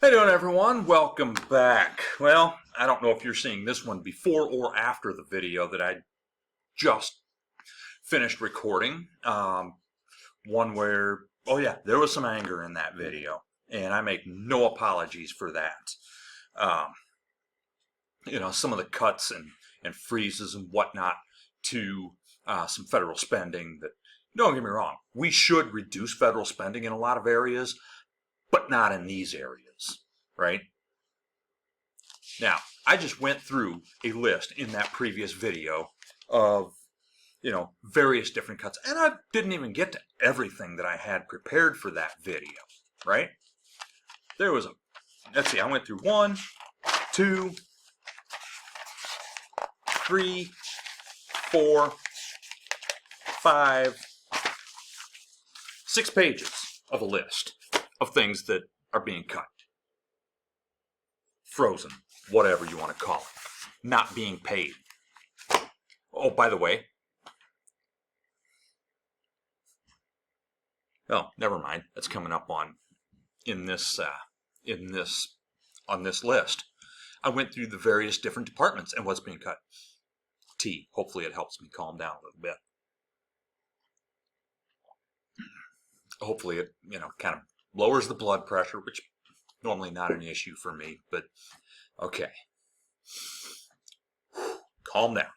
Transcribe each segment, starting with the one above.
How you doing, everyone? Welcome back. Well, I don't know if you're seeing this one before or after the video that I just finished recording. One where, oh yeah, there was some anger in that video, and I make no apologies for that. Some of the cuts and freezes and whatnot to some federal spending that, don't get me wrong, we should reduce federal spending in a lot of areas, but not in these areas, right? Now, I just went through a list in that previous video of, various different cuts, and I didn't even get to everything that I had prepared for that video, right? There was let's see, I went through 1, 2, 3, 4, 5, 6 pages of a list of things that are being cut. Frozen, whatever you want to call it. Not being paid. Oh, by the way. Oh, never mind. That's coming up on on this list. I went through the various different departments and what's being cut. Hopefully it helps me calm down a little bit. Hopefully it, kind of lowers the blood pressure, which normally not an issue for me, but okay. Calm down.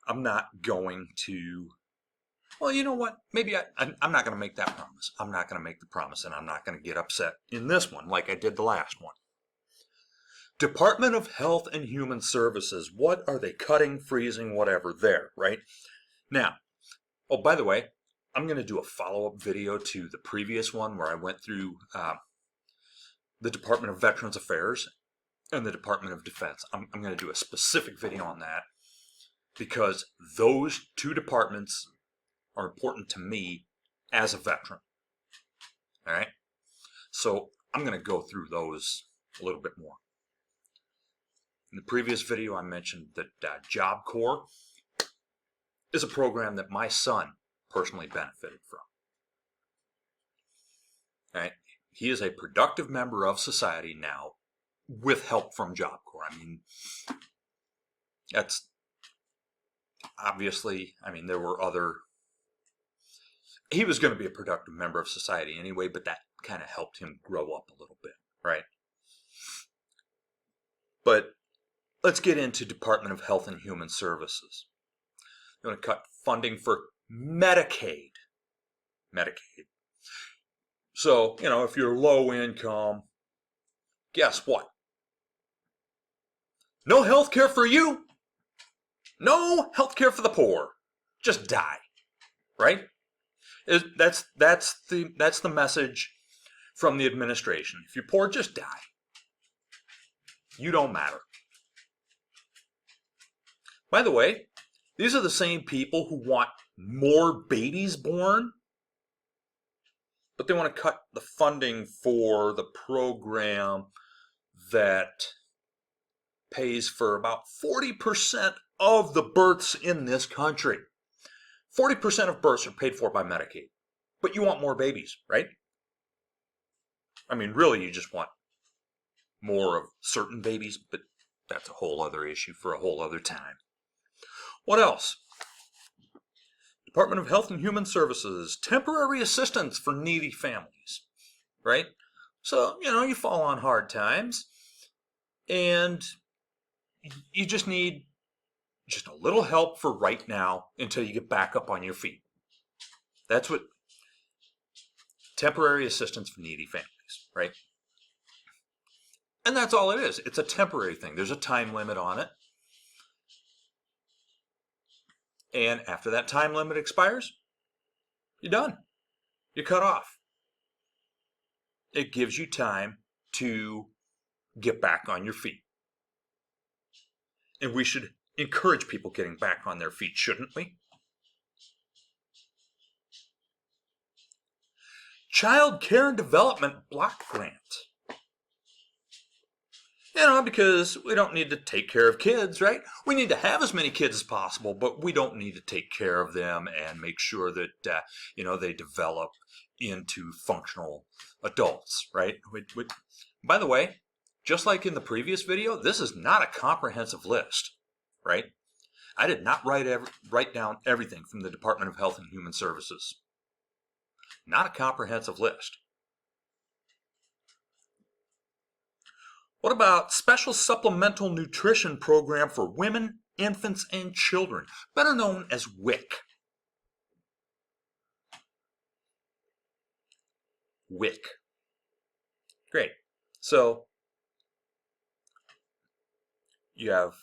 I'm not going to, well, you know what? Maybe I'm not going to make that promise. I'm not going to make the promise, and I'm not going to get upset in this one like I did the last one. Department of Health and Human Services. What are they cutting, freezing, whatever there, right? Now, oh, by the way, I'm going to do a follow-up video to the previous one where I went through the Department of Veterans Affairs and the Department of Defense. I'm going to do a specific video on that because those two departments are important to me as a veteran. All right? So I'm going to go through those a little bit more. In the previous video, I mentioned that Job Corps is a program that my son personally benefited from. All right? He is a productive member of society now with help from Job Corps. I mean, that's obviously, there were other, he was going to be a productive member of society anyway, but that kind of helped him grow up a little bit, right? But let's get into Department of Health and Human Services. They're going to cut funding for Medicaid. So, if you're low income, guess what? No health care for you. No health care for the poor. Just die. Right? That's the message from the administration. If you're poor, just die. You don't matter. By the way, these are the same people who want more babies born, but they want to cut the funding for the program that pays for about 40% of the births in this country. 40% of births are paid for by Medicaid, but you want more babies, right? Really, you just want more of certain babies, but that's a whole other issue for a whole other time. What else? Department of Health and Human Services, temporary assistance for needy families, right? So, you fall on hard times and you just need just a little help for right now until you get back up on your feet. That's what temporary assistance for needy families, right? And that's all it is. It's a temporary thing. There's a time limit on it. And after that time limit expires, you're done. You're cut off. It gives you time to get back on your feet. And we should encourage people getting back on their feet, shouldn't we? Child Care and Development Block Grant. Because we don't need to take care of kids, right? We need to have as many kids as possible, but we don't need to take care of them and make sure that, they develop into functional adults, right? By the way, just like in the previous video, this is not a comprehensive list, right? I did not write down everything from the Department of Health and Human Services. Not a comprehensive list. What about Special Supplemental Nutrition Program for Women, Infants, and Children, better known as WIC? WIC. Great. So you have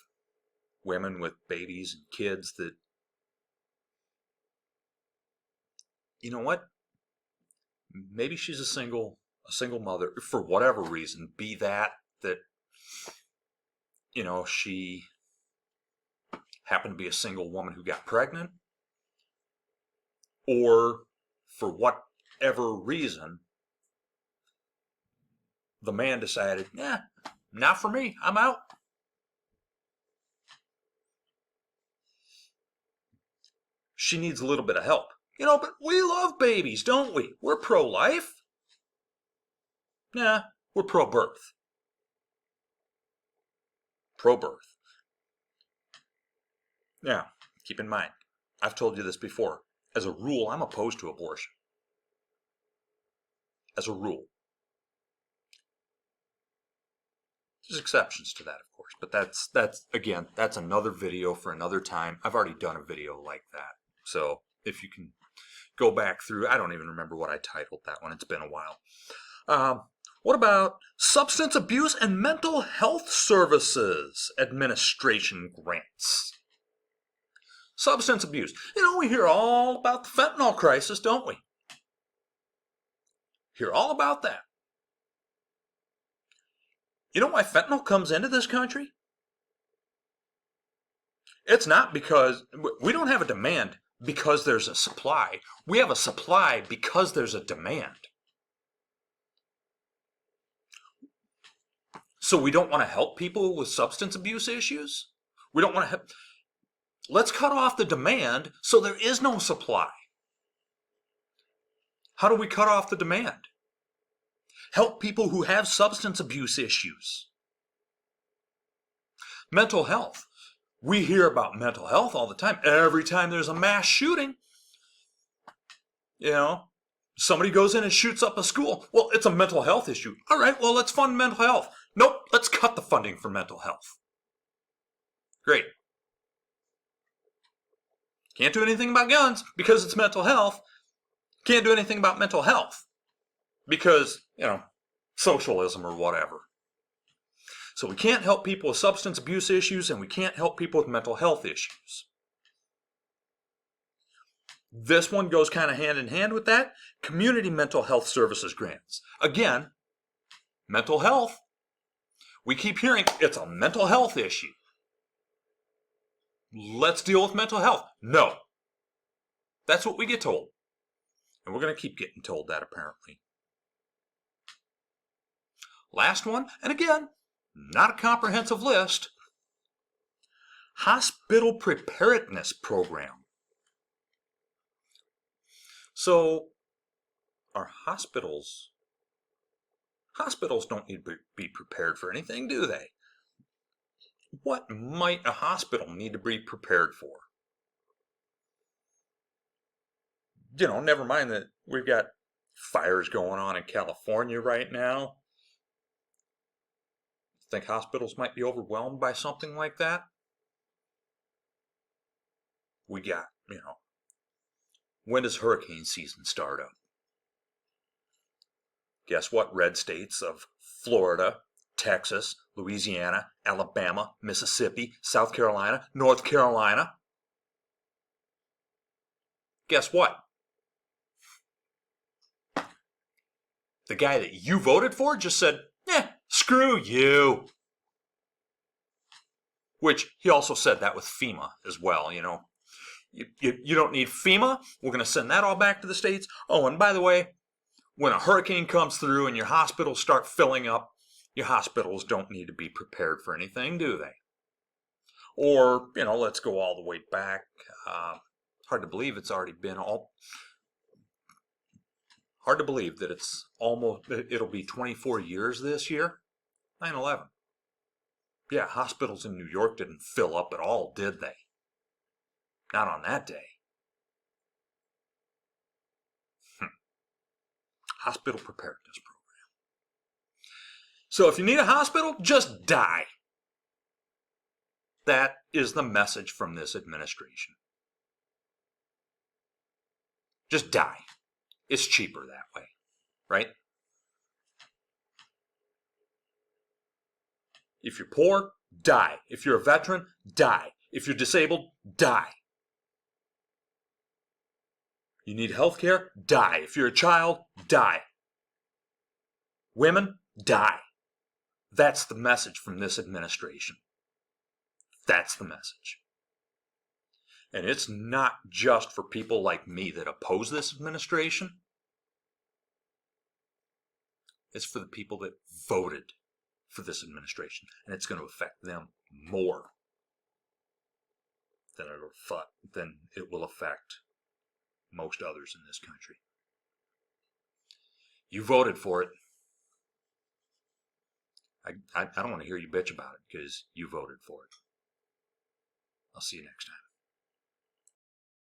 women with babies and kids that, you know what? Maybe she's a single mother for whatever reason, be that, you know, she happened to be a single woman who got pregnant, or for whatever reason, the man decided, yeah, not for me, I'm out. She needs a little bit of help. You know, but we love babies, don't we? We're pro-life. Nah, we're pro-birth. Pro-birth. Now, keep in mind, I've told you this before. As a rule, I'm opposed to abortion. As a rule. There's exceptions to that, of course, but that's another video for another time. I've already done a video like that. So if you can go back through, I don't even remember what I titled that one. It's been a while. What about Substance Abuse and Mental Health Services Administration grants? Substance abuse. You know, we hear all about the fentanyl crisis, don't we? Hear all about that. You know why fentanyl comes into this country? It's not because we don't have a demand because there's a supply. We have a supply because there's a demand. So we don't want to help people with substance abuse issues? We don't want to help. Let's cut off the demand so there is no supply. How do we cut off the demand? Help people who have substance abuse issues. Mental health. We hear about mental health all the time. Every time there's a mass shooting, you know, somebody goes in and shoots up a school. Well, it's a mental health issue. All right, well, let's fund mental health. Nope, let's cut the funding for mental health. Great. Can't do anything about guns because it's mental health. Can't do anything about mental health because, you know, socialism or whatever. So we can't help people with substance abuse issues and we can't help people with mental health issues. This one goes kind of hand in hand with that. Community mental health services grants. Again, mental health. We keep hearing it's a mental health issue. Let's deal with mental health. No. That's what we get told. And we're going to keep getting told that apparently. Last one, and again, not a comprehensive list. Hospital Preparedness Program. So, our hospitals don't need to be prepared for anything, do they? What might a hospital need to be prepared for? You know, never mind that we've got fires going on in California right now. Think hospitals might be overwhelmed by something like that? We got, you know, when does hurricane season start up? Guess what? Red states of Florida, Texas, Louisiana, Alabama, Mississippi, South Carolina, North Carolina. Guess what? The guy that you voted for just said, screw you. Which he also said that with FEMA as well, you know. You don't need FEMA. We're going to send that all back to the states. Oh, and by the way, when a hurricane comes through and your hospitals start filling up, your hospitals don't need to be prepared for anything, do they? Or, you know, let's go all the way back. Hard to believe it's already been Hard to believe that it'll be 24 years this year. 9/11. Yeah, hospitals in New York didn't fill up at all, did they? Not on that day. Hospital preparedness program. So if you need a hospital, just die. That is the message from this administration. Just die. It's cheaper that way, right? If you're poor, die. If you're a veteran, die. If you're disabled, die. You need health care? Die. If you're a child, die. Women, die. That's the message from this administration. That's the message. And it's not just for people like me that oppose this administration. It's for the people that voted for this administration. And it's going to affect them more than it will affect most others in this country. You voted for it. I don't want to hear you bitch about it because you voted for it. I'll see you next time.